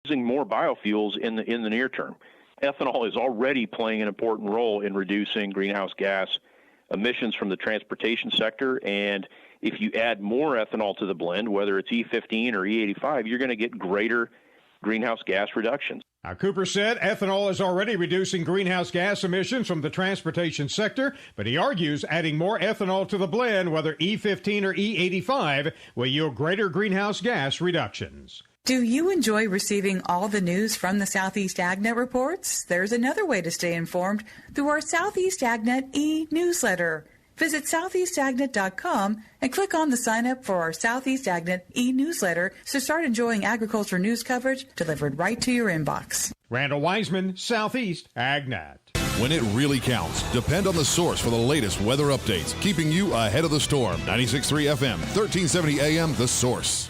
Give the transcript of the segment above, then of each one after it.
using more biofuels in the near term. Ethanol is already playing an important role in reducing greenhouse gas emissions from the transportation sector, and if you add more ethanol to the blend, whether it's E15 or E85, you're going to get greater greenhouse gas reductions. Now, Cooper said ethanol is already reducing greenhouse gas emissions from the transportation sector, but he argues adding more ethanol to the blend, whether E15 or E85, will yield greater greenhouse gas reductions. Do you enjoy receiving all the news from the Southeast AgNet reports? There's another way to stay informed through our Southeast AgNet e-newsletter. Visit southeastagnet.com and click on the sign up for our Southeast AgNet e-newsletter to start enjoying agriculture news coverage delivered right to your inbox. Randall Wiseman, Southeast AgNet. When it really counts, depend on the source for the latest weather updates, keeping you ahead of the storm. 96.3 FM, 1370 AM, The Source.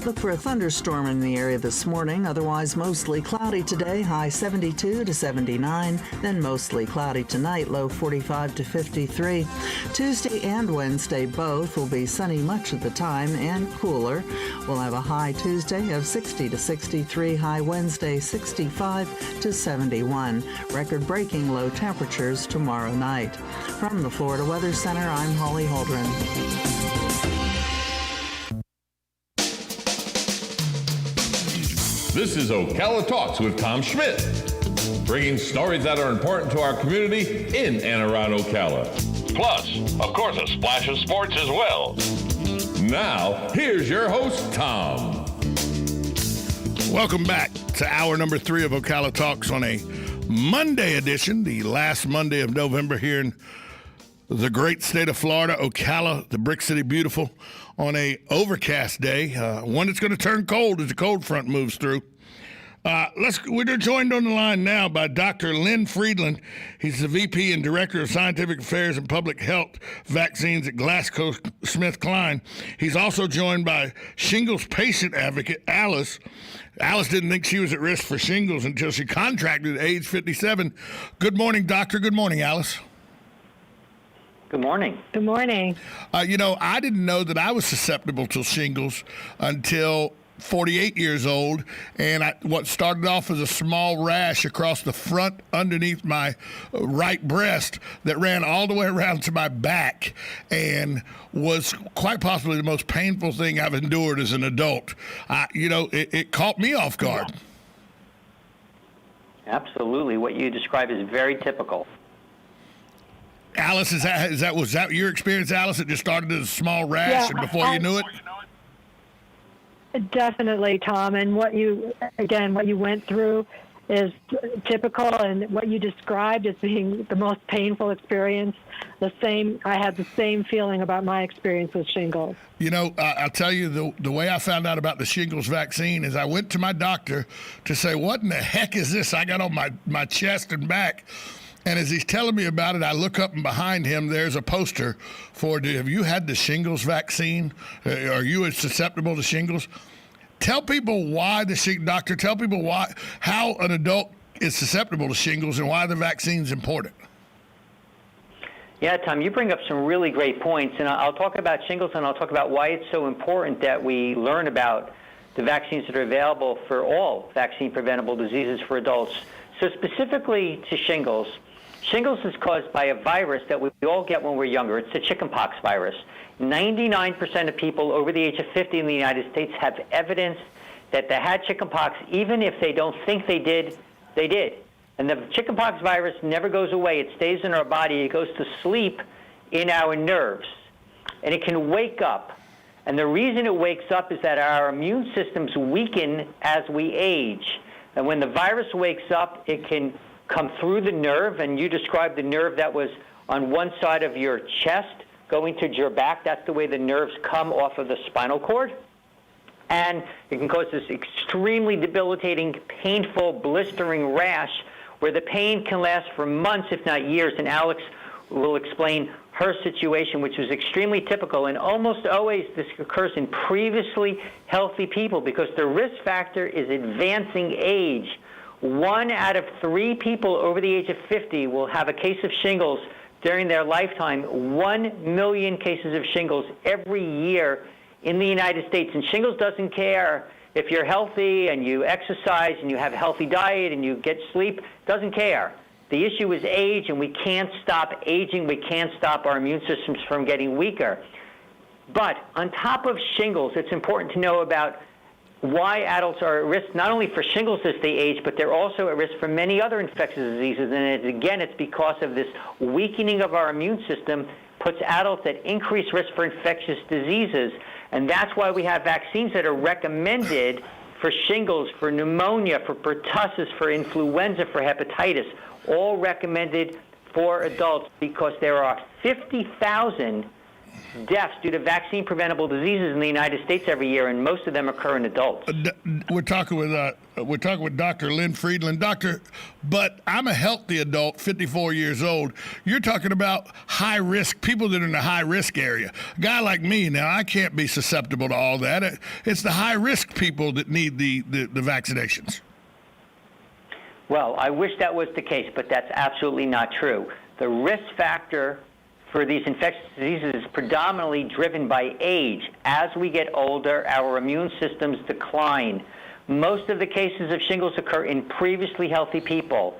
Look for a thunderstorm in the area this morning. Otherwise, mostly cloudy today, high 72 to 79. Then mostly cloudy tonight, low 45 to 53. Tuesday and Wednesday both will be sunny much of the time and cooler. We'll have a high Tuesday of 60 to 63, high Wednesday 65 to 71. Record-breaking low temperatures tomorrow night. From the Florida Weather Center, I'm Holly Holdren. This is Ocala Talks with Tom Schmidt, bringing stories that are important to our community in and around Ocala. Plus, of course, a splash of sports as well. Now, here's your host, Tom. Welcome back to hour number 3 of Ocala Talks on a Monday edition, the last Monday of November here in the great state of Florida, Ocala, the Brick City Beautiful, on a overcast day, one that's going to turn cold as the cold front moves through. We're joined on the line now by Dr. Lynn Friedland. He's the VP and Director of Scientific Affairs and Public Health Vaccines at GlaxoSmithKline. He's also joined by shingles patient advocate Alice. Alice didn't think she was at risk for shingles until she contracted at age 57. Good morning, doctor. Good morning, Alice. Good morning. Good morning. I didn't know that I was susceptible to shingles until 48 years old, and what started off as a small rash across the front underneath my right breast that ran all the way around to my back and was quite possibly the most painful thing I've endured as an adult. It caught me off guard. Absolutely. What you described is very typical. Alice, was that your experience, Alice? It just started as a small rash, and before you knew it? Definitely, Tom. And what you went through is typical, and what you described as being the most painful experience. I had the same feeling about my experience with shingles. I'll tell you, the way I found out about the shingles vaccine is I went to my doctor to say, what in the heck is this I got on my chest and back? And as he's telling me about it, I look up, and behind him, there's a poster for, have you had the shingles vaccine? Are you susceptible to shingles? Tell people why doctor, tell people how an adult is susceptible to shingles and why the vaccine's important. Yeah, Tom, you bring up some really great points, and I'll talk about shingles, and I'll talk about why it's so important that we learn about the vaccines that are available for all vaccine-preventable diseases for adults. So specifically to shingles, shingles is caused by a virus that we all get when we're younger. It's the chickenpox virus. 99% of people over the age of 50 in the United States have evidence that they had chickenpox, even if they don't think they did, they did. And the chickenpox virus never goes away. It stays in our body. It goes to sleep in our nerves. And it can wake up. And the reason it wakes up is that our immune systems weaken as we age. And when the virus wakes up, it can come through the nerve, and you described the nerve that was on one side of your chest going to your back. That's the way the nerves come off of the spinal cord. And it can cause this extremely debilitating, painful, blistering rash where the pain can last for months, if not years. And Alex will explain her situation, which was extremely typical. And almost always this occurs in previously healthy people because the risk factor is advancing age. 1 out of 3 people over the age of 50 will have a case of shingles during their lifetime. 1 million cases of shingles every year in the United States. And shingles doesn't care if you're healthy and you exercise and you have a healthy diet and you get sleep, doesn't care. The issue is age, and we can't stop aging. We can't stop our immune systems from getting weaker. But on top of shingles, it's important to know about why adults are at risk not only for shingles as they age, but they're also at risk for many other infectious diseases. And it's because of this weakening of our immune system puts adults at increased risk for infectious diseases. And that's why we have vaccines that are recommended for shingles, for pneumonia, for pertussis, for influenza, for hepatitis, all recommended for adults, because there are 50,000 deaths due to vaccine-preventable diseases in the United States every year, and most of them occur in adults. We're talking with Dr. Lynn Friedland. Doctor, but I'm a healthy adult, 54 years old. You're talking about high risk, people that are in the high risk area. A guy like me, now, I can't be susceptible to all that. It's the high risk people that need the vaccinations. Well, I wish that was the case, but that's absolutely not true. The risk factor for these infectious diseases is predominantly driven by age. As we get older, our immune systems decline. Most of the cases of shingles occur in previously healthy people.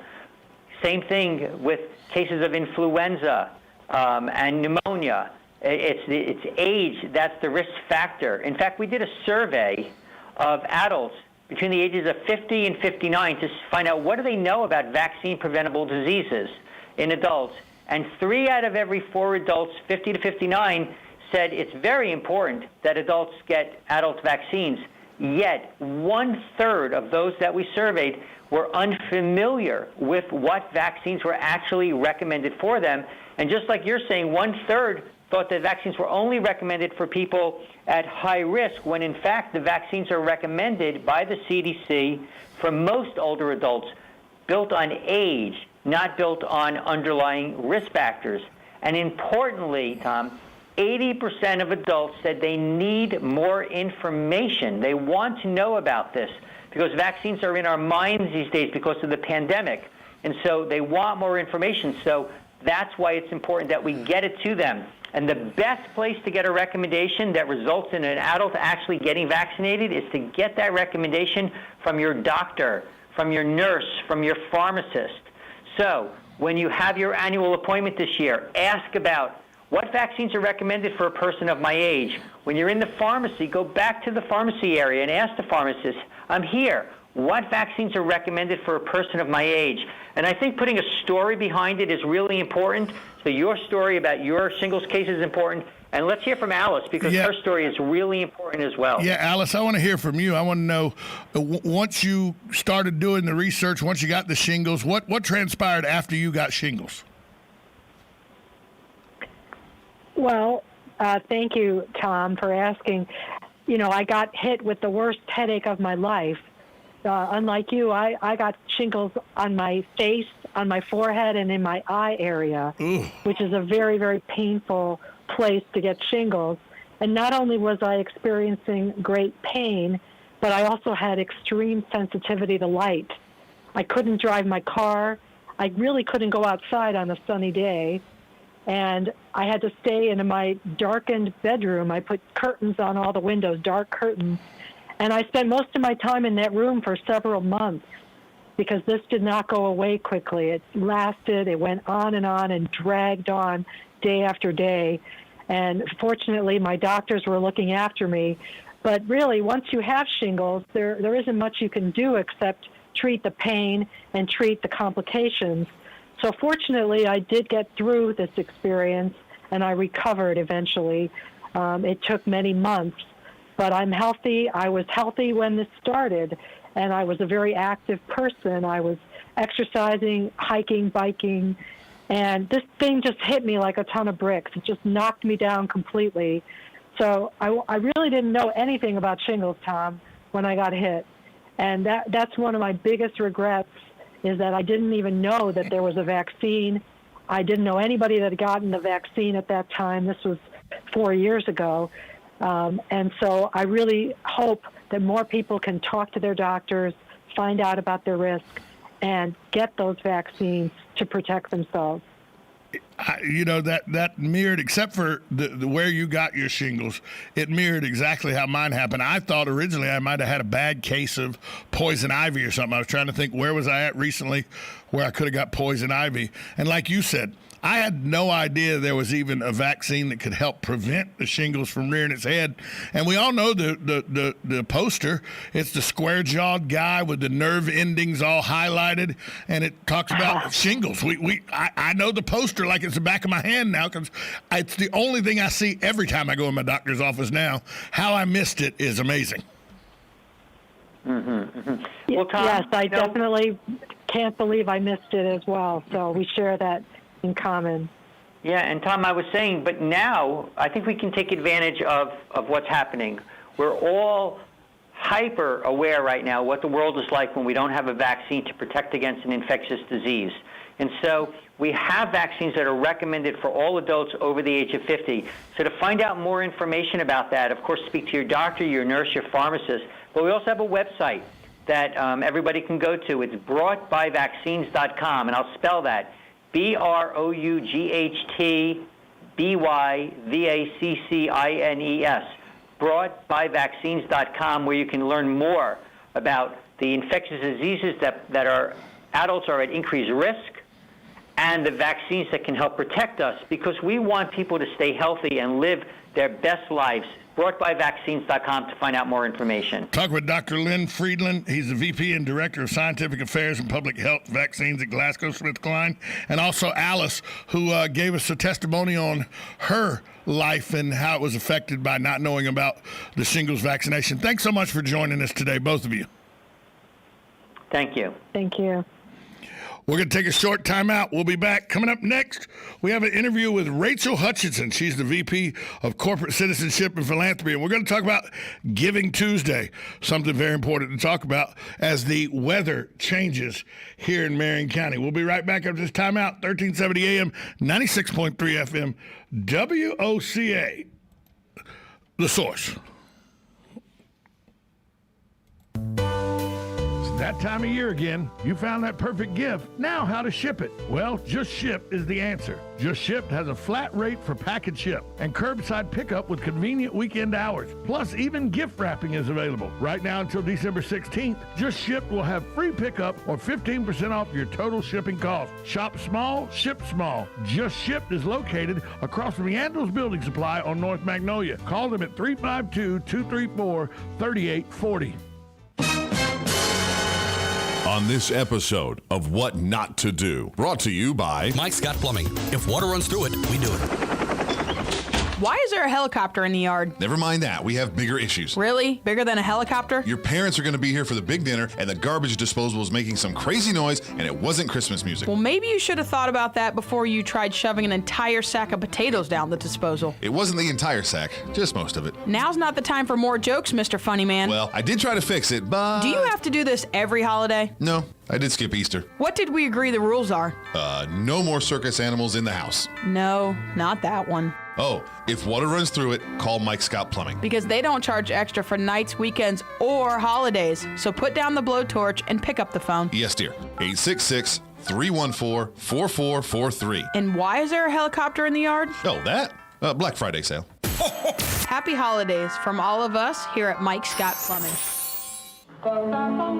Same thing with cases of influenza and pneumonia. It's age that's the risk factor. In fact, we did a survey of adults between the ages of 50 and 59 to find out what do they know about vaccine-preventable diseases in adults. And 3 out of every 4 adults, 50 to 59, said it's very important that adults get adult vaccines. Yet 1/3 of those that we surveyed were unfamiliar with what vaccines were actually recommended for them. And just like you're saying, 1/3 thought that vaccines were only recommended for people at high risk, when in fact the vaccines are recommended by the CDC for most older adults, built on age, not built on underlying risk factors. And importantly, Tom, 80% of adults said they need more information. They want to know about this because vaccines are in our minds these days because of the pandemic. And so they want more information. So that's why it's important that we get it to them. And the best place to get a recommendation that results in an adult actually getting vaccinated is to get that recommendation from your doctor, from your nurse, from your pharmacist. So when you have your annual appointment this year, ask about what vaccines are recommended for a person of my age. When you're in the pharmacy, go back to the pharmacy area and ask the pharmacist, I'm here. What vaccines are recommended for a person of my age? And I think putting a story behind it is really important. So your story about your shingles case is important. And let's hear from Alice, because her story is really important as well. Yeah, Alice, I want to hear from you. I want to know, once you started doing the research, once you got the shingles, what transpired after you got shingles? Well, thank you, Tom, for asking. You know, I got hit with the worst headache of my life. Unlike you, I got shingles on my face, on my forehead, and in my eye area, which is a very, very painful place to get shingles. And not only was I experiencing great pain, but I also had extreme sensitivity to light. I couldn't drive my car. I really couldn't go outside on a sunny day. And I had to stay in my darkened bedroom. I put curtains on all the windows, dark curtains. And I spent most of my time in that room for several months because this did not go away quickly. It lasted, it went on and dragged on day after day. And fortunately, my doctors were looking after me. But really, once you have shingles, there isn't much you can do except treat the pain and treat the complications. So fortunately, I did get through this experience, and I recovered eventually. It took many months. But I'm healthy. I was healthy when this started, and I was a very active person. I was exercising, hiking, biking, and this thing just hit me like a ton of bricks. It just knocked me down completely. So I really didn't know anything about shingles, Tom, when I got hit. And that's one of my biggest regrets, is that I didn't even know that there was a vaccine. I didn't know anybody that had gotten the vaccine at that time. This was 4 years ago. And so I really hope that more people can talk to their doctors, find out about their risk, and get those vaccines to protect themselves. That mirrored, except for the where you got your shingles, it mirrored exactly how mine happened. I thought originally I might have had a bad case of poison ivy or something. I was trying to think, where was I at recently where I could have got poison ivy? And like you said, I had no idea there was even a vaccine that could help prevent the shingles from rearing its head. And we all know the poster. It's the square-jawed guy with the nerve endings all highlighted, and it talks about shingles. I know the poster like it's the back of my hand now, because it's the only thing I see every time I go in my doctor's office now. How I missed it is amazing. Mm-hmm, mm-hmm. Well, Tom, yes, I definitely can't believe I missed it as well. So we share that in common. Yeah, and Tom, I was saying, but now I think we can take advantage of what's happening. We're all hyper aware right now what the world is like when we don't have a vaccine to protect against an infectious disease. And so we have vaccines that are recommended for all adults over the age of 50. So to find out more information about that, of course, speak to your doctor, your nurse, your pharmacist. But we also have a website that everybody can go to. It's broughtbyvaccines.com, and I'll spell that. BROUGHTBYVACCINES, broughtbyvaccines.com, where you can learn more about the infectious diseases that our adults are at increased risk and the vaccines that can help protect us, because we want people to stay healthy and live their best lives. Broughtbyvaccines.com to find out more information. Talk with Dr. Lynn Friedland. He's the VP and Director of Scientific Affairs and Public Health Vaccines at GlaxoSmithKline. And also Alice, who gave us a testimony on her life and how it was affected by not knowing about the shingles vaccination. Thanks so much for joining us today, both of you. Thank you. Thank you. We're going to take a short time out. We'll be back. Coming up next, we have an interview with Rachel Hutchinson. She's the VP of Corporate Citizenship and Philanthropy. And we're going to talk about Giving Tuesday, something very important to talk about as the weather changes here in Marion County. We'll be right back after this time out. 1370 AM, 96.3 FM, WOCA, The Source. That time of year again. You found that perfect gift. Now how to ship it? Well, Just Ship is the answer. Just Ship has a flat rate for package ship and curbside pickup with convenient weekend hours. Plus, even gift wrapping is available. Right now until December 16th, Just Ship will have free pickup or 15% off your total shipping cost. Shop small, ship small. Just Ship is located across from Yandles Building Supply on North Magnolia. Call them at 352-234-3840. On this episode of What Not to Do, brought to you by Mike Scott Plumbing. If water runs through it, we do it. Why is there a helicopter in the yard? Never mind that. We have bigger issues. Really? Bigger than a helicopter? Your parents are going to be here for the big dinner, and the garbage disposal is making some crazy noise, and it wasn't Christmas music. Well, maybe you should have thought about that before you tried shoving an entire sack of potatoes down the disposal. It wasn't the entire sack, just most of it. Now's not the time for more jokes, Mr. Funny Man. Well, I did try to fix it, but... Do you have to do this every holiday? No, I did skip Easter. What did we agree the rules are? No more circus animals in the house. No, not that one. Oh, if water runs through it, call Mike Scott Plumbing. Because they don't charge extra for nights, weekends, or holidays. So put down the blowtorch and pick up the phone. Yes, dear. 866-314-4443. And why is there a helicopter in the yard? Oh, that? Black Friday sale. Happy holidays from all of us here at Mike Scott Plumbing.